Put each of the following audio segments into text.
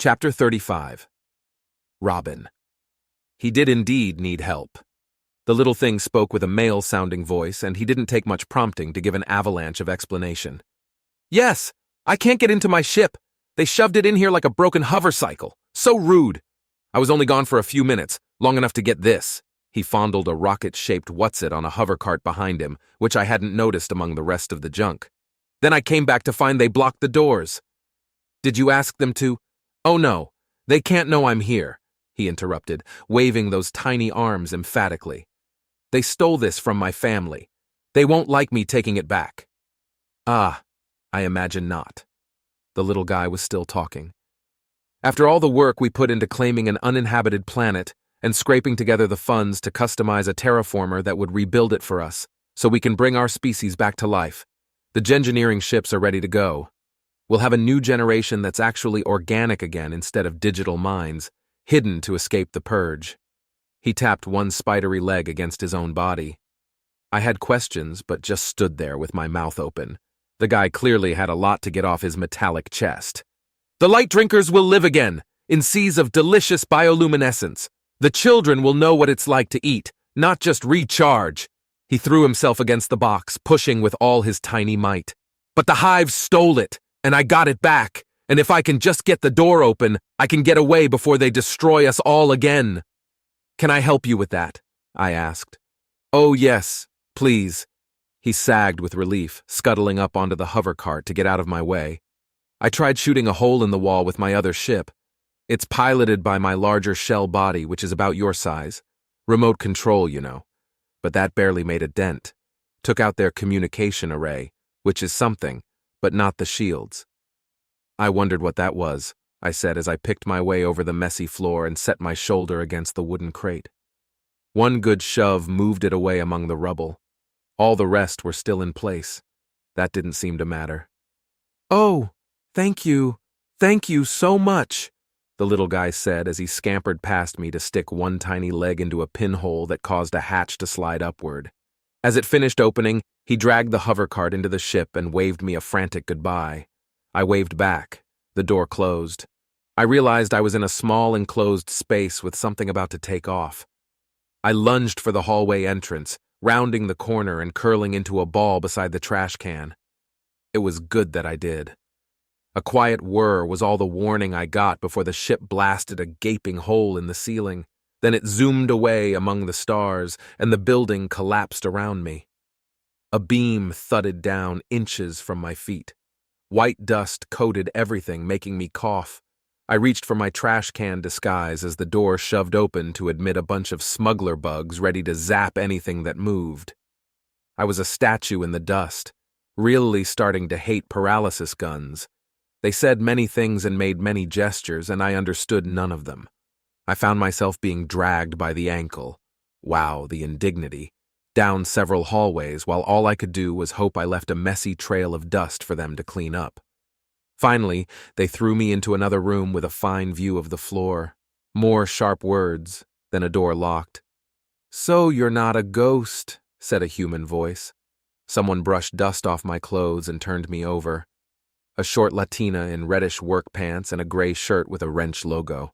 Chapter 35. Robin. He did indeed need help. The little thing spoke with a male-sounding voice, and he didn't take much prompting to give an avalanche of explanation. Yes, I can't get into my ship. They shoved it in here like a broken hovercycle. So rude. I was only gone for a few minutes, long enough to get this. He fondled a rocket-shaped what's-it on a hover cart behind him, which I hadn't noticed among the rest of the junk. Then I came back to find they blocked the doors. Did you ask them to? Oh no, they can't know I'm here, he interrupted, waving those tiny arms emphatically. They stole this from my family. They won't like me taking it back. Ah, I imagine not. The little guy was still talking. After all the work we put into claiming an uninhabited planet and scraping together the funds to customize a terraformer that would rebuild it for us, so we can bring our species back to life, the gengineering ships are ready to go. We'll have a new generation that's actually organic again instead of digital minds, hidden to escape the purge. He tapped one spidery leg against his own body. I had questions, but just stood there with my mouth open. The guy clearly had a lot to get off his metallic chest. The light drinkers will live again, in seas of delicious bioluminescence. The children will know what it's like to eat, not just recharge. He threw himself against the box, pushing with all his tiny might. But the hive stole it. And I got it back, and if I can just get the door open, I can get away before they destroy us all again. Can I help you with that? I asked. Oh yes, please. He sagged with relief, scuttling up onto the hover cart to get out of my way. I tried shooting a hole in the wall with my other ship. It's piloted by my larger shell body, which is about your size. Remote control, you know. But that barely made a dent. Took out their communication array, which is something, but not the shields. I wondered what that was, I said as I picked my way over the messy floor and set my shoulder against the wooden crate. One good shove moved it away among the rubble. All the rest were still in place. That didn't seem to matter. Oh, thank you so much, the little guy said as he scampered past me to stick one tiny leg into a pinhole that caused a hatch to slide upward. As it finished opening, he dragged the hover cart into the ship and waved me a frantic goodbye. I waved back. The door closed. I realized I was in a small enclosed space with something about to take off. I lunged for the hallway entrance, rounding the corner and curling into a ball beside the trash can. It was good that I did. A quiet whir was all the warning I got before the ship blasted a gaping hole in the ceiling. Then it zoomed away among the stars, and the building collapsed around me. A beam thudded down inches from my feet. White dust coated everything, making me cough. I reached for my trash can disguise as the door shoved open to admit a bunch of smuggler bugs ready to zap anything that moved. I was a statue in the dust, really starting to hate paralysis guns. They said many things and made many gestures, and I understood none of them. I found myself being dragged by the ankle. Wow, the indignity. Down several hallways, while all I could do was hope I left a messy trail of dust for them to clean up. Finally, they threw me into another room with a fine view of the floor. More sharp words, then a door locked. So you're not a ghost, said a human voice. Someone brushed dust off my clothes and turned me over. A short Latina in reddish work pants and a gray shirt with a wrench logo.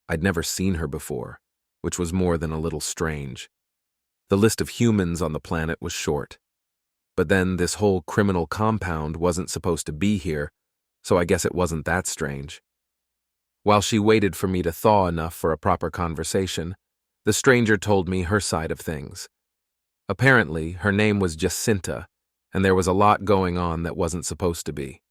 I'd never seen her before, which was more than a little strange. The list of humans on the planet was short. But then this whole criminal compound wasn't supposed to be here, so I guess it wasn't that strange. While she waited for me to thaw enough for a proper conversation, the stranger told me her side of things. Apparently, her name was Jacinta, and there was a lot going on that wasn't supposed to be.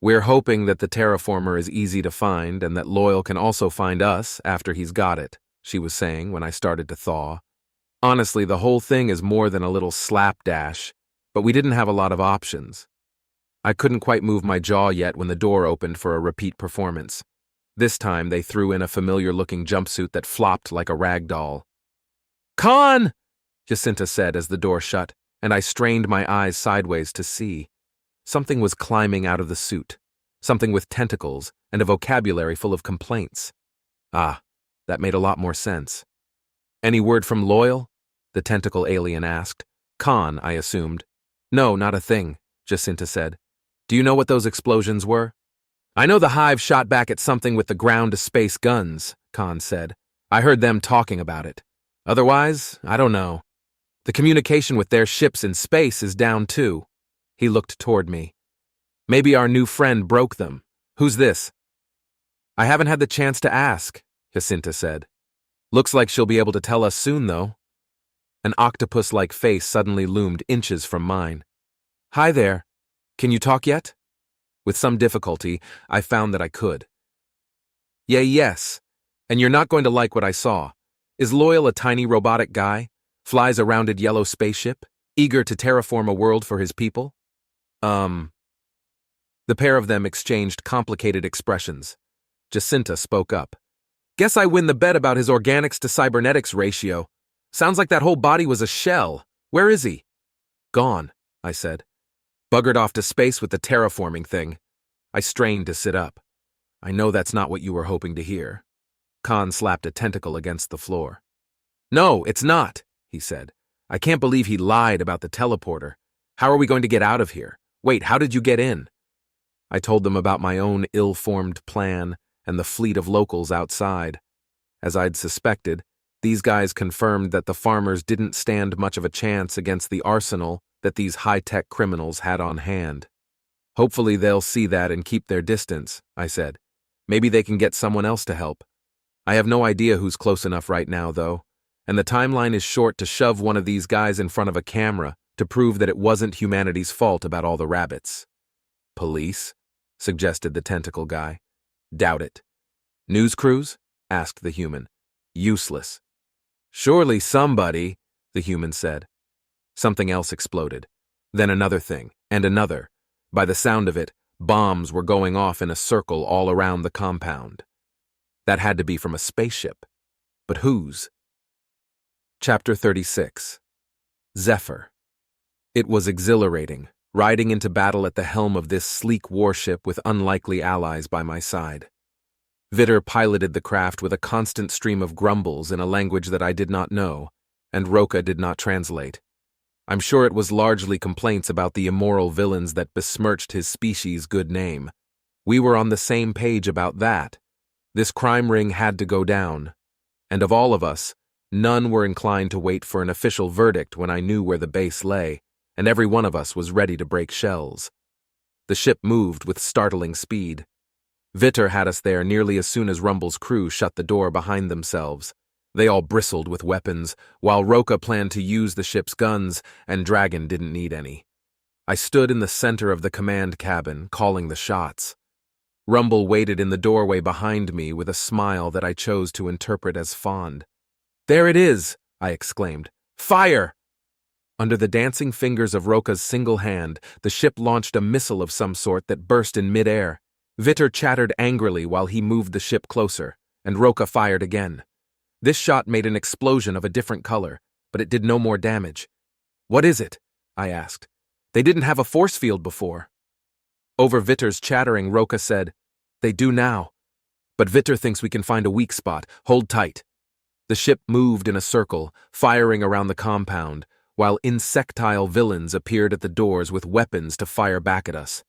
We're hoping that the terraformer is easy to find and that Loyal can also find us after he's got it, she was saying when I started to thaw. Honestly, the whole thing is more than a little slapdash, but we didn't have a lot of options. I couldn't quite move my jaw yet when the door opened for a repeat performance. This time they threw in a familiar-looking jumpsuit that flopped like a rag doll. "Khan!" Jacinta said as the door shut, and I strained my eyes sideways to see. Something was climbing out of the suit, something with tentacles and a vocabulary full of complaints. Ah, that made a lot more sense. "Any word from Loyal?" the tentacle alien asked. Khan, I assumed. "No, not a thing," Jacinta said. "Do you know what those explosions were?" I know the Hive shot back at something with the ground-to-space guns, Khan said. I heard them talking about it. Otherwise, I don't know. The communication with their ships in space is down too. He looked toward me. Maybe our new friend broke them. Who's this? I haven't had the chance to ask, Jacinta said. Looks like she'll be able to tell us soon, though. An octopus-like face suddenly loomed inches from mine. Hi there. Can you talk yet? With some difficulty, I found that I could. Yes. And you're not going to like what I saw. Is Loyal a tiny robotic guy? Flies a rounded yellow spaceship? Eager to terraform a world for his people? The pair of them exchanged complicated expressions. Jacinta spoke up. Guess I win the bet about his organics to cybernetics ratio. Sounds like that whole body was a shell. Where is he? Gone, I said. Buggered off to space with the terraforming thing. I strained to sit up. I know that's not what you were hoping to hear. Khan slapped a tentacle against the floor. No, it's not, he said. I can't believe he lied about the teleporter. How are we going to get out of here? Wait, how did you get in? I told them about my own ill-formed plan and the fleet of locals outside. As I'd suspected, these guys confirmed that the farmers didn't stand much of a chance against the arsenal that these high-tech criminals had on hand. Hopefully they'll see that and keep their distance, I said. Maybe they can get someone else to help. I have no idea who's close enough right now, though, and the timeline is short to shove one of these guys in front of a camera to prove that it wasn't humanity's fault about all the rabbits. Police? Suggested the tentacle guy. Doubt it. News crews? Asked the human. Useless. Surely somebody, the human said. Something else exploded. Then another thing, and another. By the sound of it, bombs were going off in a circle all around the compound. That had to be from a spaceship. But whose? Chapter 36. Zephyr. It was exhilarating, riding into battle at the helm of this sleek warship with unlikely allies by my side. Vitter piloted the craft with a constant stream of grumbles in a language that I did not know, and Roka did not translate. I'm sure it was largely complaints about the immoral villains that besmirched his species' good name. We were on the same page about that. This crime ring had to go down. And of all of us, none were inclined to wait for an official verdict when I knew where the base lay, and every one of us was ready to break shells. The ship moved with startling speed. Vitter had us there nearly as soon as Rumble's crew shut the door behind themselves. They all bristled with weapons, while Roka planned to use the ship's guns, and Dragon didn't need any. I stood in the center of the command cabin, calling the shots. Rumble waited in the doorway behind me with a smile that I chose to interpret as fond. There it is, I exclaimed. Fire! Under the dancing fingers of Roka's single hand, the ship launched a missile of some sort that burst in midair. Vitter chattered angrily while he moved the ship closer, and Roka fired again. This shot made an explosion of a different color, but it did no more damage. What is it? I asked. They didn't have a force field before. Over Vitter's chattering, Roka said, They do now. But Vitter thinks we can find a weak spot. Hold tight. The ship moved in a circle, firing around the compound, while insectile villains appeared at the doors with weapons to fire back at us.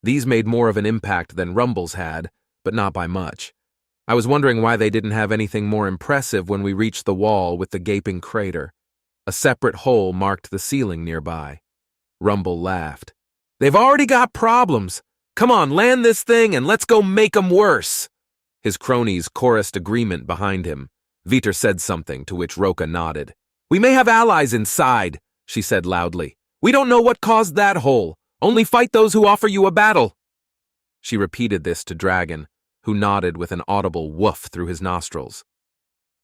These made more of an impact than Rumble's had, but not by much. I was wondering why they didn't have anything more impressive when we reached the wall with the gaping crater. A separate hole marked the ceiling nearby. Rumble laughed. They've already got problems. Come on, land this thing and let's go make 'em worse. His cronies chorused agreement behind him. Vitter said something, to which Roka nodded. We may have allies inside, she said loudly. We don't know what caused that hole. Only fight those who offer you a battle. She repeated this to Dragon, who nodded with an audible woof through his nostrils.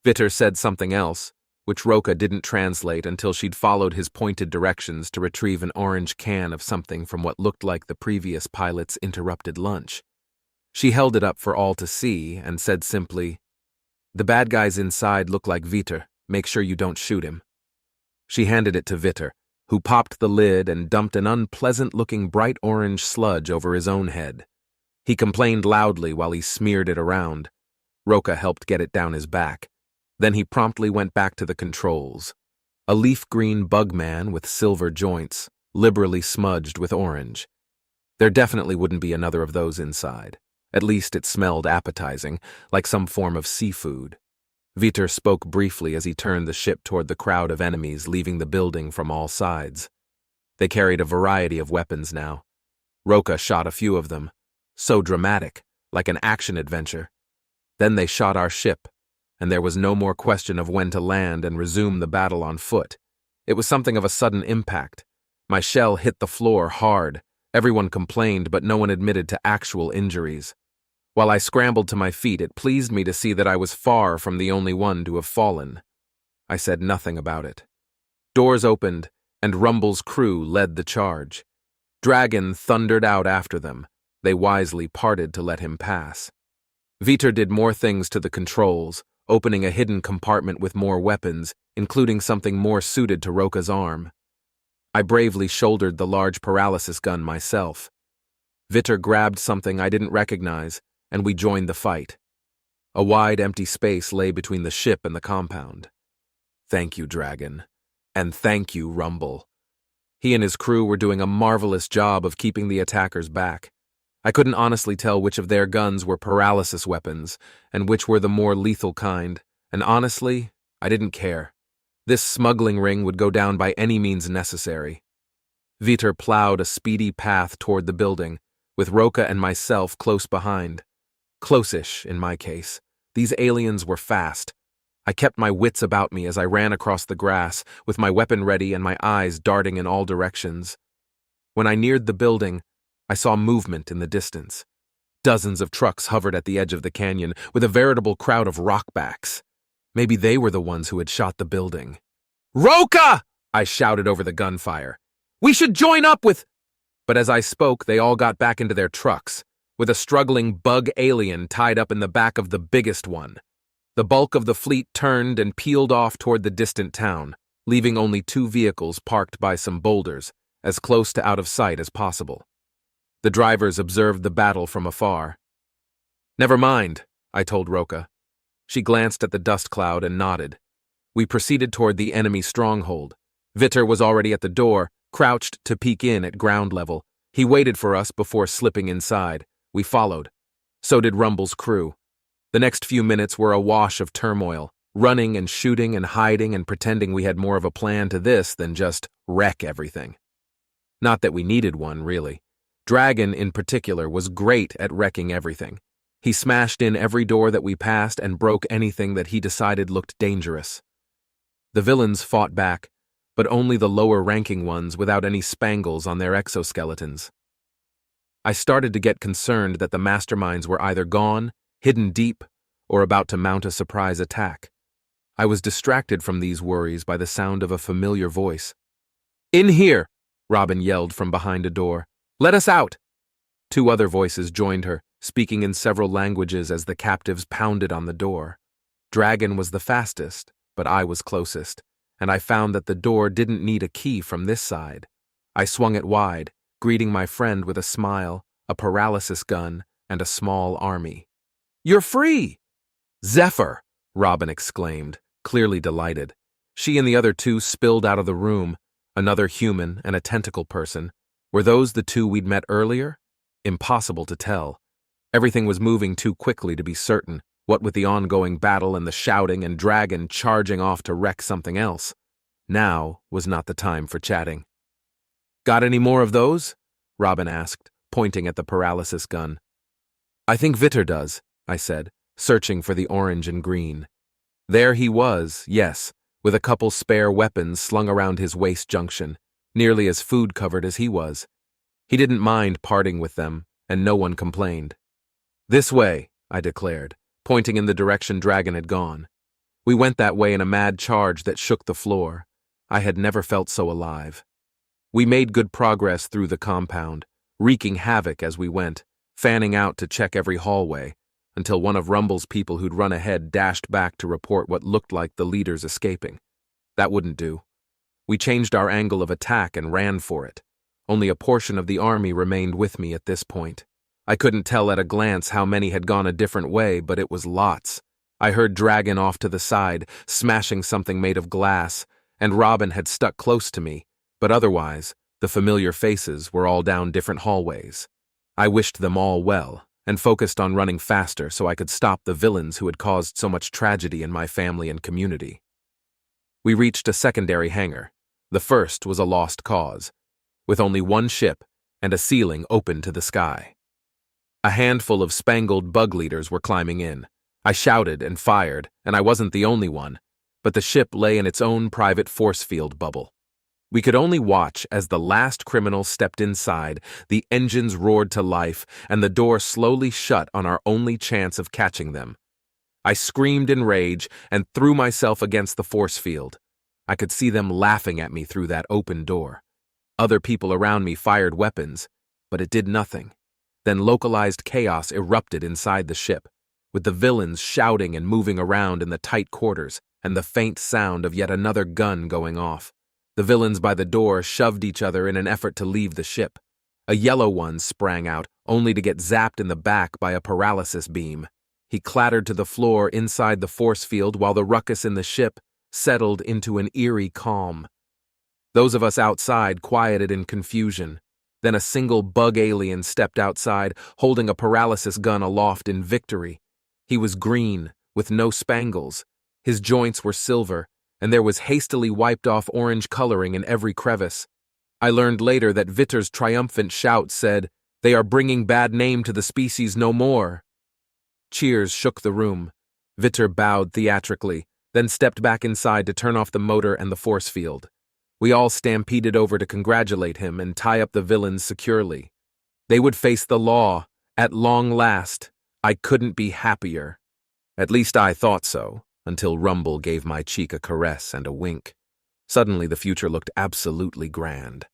Vitter said something else, which Roka didn't translate until she'd followed his pointed directions to retrieve an orange can of something from what looked like the previous pilot's interrupted lunch. She held it up for all to see and said simply, The bad guys inside look like Vitter. Make sure you don't shoot him. She handed it to Vitter, who popped the lid and dumped an unpleasant-looking bright orange sludge over his own head. He complained loudly while he smeared it around. Roka helped get it down his back. Then he promptly went back to the controls. A leaf-green bug man with silver joints, liberally smudged with orange. There definitely wouldn't be another of those inside. At least it smelled appetizing, like some form of seafood. Vitor spoke briefly as he turned the ship toward the crowd of enemies leaving the building from all sides. They carried a variety of weapons now. Roka shot a few of them. So dramatic, like an action adventure. Then they shot our ship, and there was no more question of when to land and resume the battle on foot. It was something of a sudden impact. My shell hit the floor hard. Everyone complained, but no one admitted to actual injuries. While I scrambled to my feet, it pleased me to see that I was far from the only one to have fallen. I said nothing about it. Doors opened, and Rumble's crew led the charge. Dragon thundered out after them. They wisely parted to let him pass. Vitor did more things to the controls, opening a hidden compartment with more weapons, including something more suited to Roka's arm. I bravely shouldered the large paralysis gun myself. Vitor grabbed something I didn't recognize, and we joined the fight. A wide, empty space lay between the ship and the compound. Thank you, Dragon. And thank you, Rumble. He and his crew were doing a marvelous job of keeping the attackers back. I couldn't honestly tell which of their guns were paralysis weapons and which were the more lethal kind, and honestly, I didn't care. This smuggling ring would go down by any means necessary. Vitor plowed a speedy path toward the building, with Roka and myself close behind. Close-ish, in my case. These aliens were fast. I kept my wits about me as I ran across the grass, with my weapon ready and my eyes darting in all directions. When I neared the building, I saw movement in the distance. Dozens of trucks hovered at the edge of the canyon, with a veritable crowd of rockbacks. Maybe they were the ones who had shot the building. "Roka!" I shouted over the gunfire. "We should join up with—" But as I spoke, they all got back into their trucks, with a struggling bug alien tied up in the back of the biggest one. The bulk of the fleet turned and peeled off toward the distant town, leaving only 2 vehicles parked by some boulders, as close to out of sight as possible. The drivers observed the battle from afar. "Never mind," I told Roka. She glanced at the dust cloud and nodded. We proceeded toward the enemy stronghold. Vitor was already at the door, crouched to peek in at ground level. He waited for us before slipping inside. We followed. So did Rumble's crew. The next few minutes were a wash of turmoil, running and shooting and hiding and pretending we had more of a plan to this than just wreck everything. Not that we needed one, really. Dragon, in particular, was great at wrecking everything. He smashed in every door that we passed and broke anything that he decided looked dangerous. The villains fought back, but only the lower-ranking ones without any spangles on their exoskeletons. I started to get concerned that the masterminds were either gone, hidden deep, or about to mount a surprise attack. I was distracted from these worries by the sound of a familiar voice. "In here!" Robin yelled from behind a door. "Let us out!" 2 other voices joined her, speaking in several languages as the captives pounded on the door. Dragon was the fastest, but I was closest, and I found that the door didn't need a key from this side. I swung it wide, greeting my friend with a smile, a paralysis gun, and a small army. "You're free!" "Zephyr!" Robin exclaimed, clearly delighted. She and the other 2 spilled out of the room, another human and a tentacle person. Were those the 2 we'd met earlier? Impossible to tell. Everything was moving too quickly to be certain, what with the ongoing battle and the shouting and Dragon charging off to wreck something else. Now was not the time for chatting. "Got any more of those?" Robin asked, pointing at the paralysis gun. "I think Vitor does," I said, searching for the orange and green. There he was, yes, with a couple spare weapons slung around his waist junction, nearly as food-covered as he was. He didn't mind parting with them, and no one complained. "This way," I declared, pointing in the direction Dragon had gone. We went that way in a mad charge that shook the floor. I had never felt so alive. We made good progress through the compound, wreaking havoc as we went, fanning out to check every hallway, until one of Rumble's people who'd run ahead dashed back to report what looked like the leaders escaping. That wouldn't do. We changed our angle of attack and ran for it. Only a portion of the army remained with me at this point. I couldn't tell at a glance how many had gone a different way, but it was lots. I heard Dragon off to the side, smashing something made of glass, and Robin had stuck close to me, but otherwise, the familiar faces were all down different hallways. I wished them all well, and focused on running faster so I could stop the villains who had caused so much tragedy in my family and community. We reached a secondary hangar. The first was a lost cause, with only one ship and a ceiling open to the sky. A handful of spangled bug leaders were climbing in. I shouted and fired, and I wasn't the only one, but the ship lay in its own private force field bubble. We could only watch as the last criminal stepped inside, the engines roared to life, and the door slowly shut on our only chance of catching them. I screamed in rage and threw myself against the force field. I could see them laughing at me through that open door. Other people around me fired weapons, but it did nothing. Then localized chaos erupted inside the ship, with the villains shouting and moving around in the tight quarters, and the faint sound of yet another gun going off. The villains by the door shoved each other in an effort to leave the ship. A yellow one sprang out, only to get zapped in the back by a paralysis beam. He clattered to the floor inside the force field while the ruckus in the ship settled into an eerie calm. Those of us outside quieted in confusion. Then a single bug alien stepped outside, holding a paralysis gun aloft in victory. He was green, with no spangles. His joints were silver, and there was hastily wiped off orange coloring in every crevice. I learned later that Vitter's triumphant shout said, "They are bringing bad name to the species no more." Cheers shook the room. Vitter bowed theatrically, then stepped back inside to turn off the motor and the force field. We all stampeded over to congratulate him and tie up the villains securely. They would face the law, at long last. I couldn't be happier. At least I thought so, until Rumble gave my cheek a caress and a wink. Suddenly the future looked absolutely grand.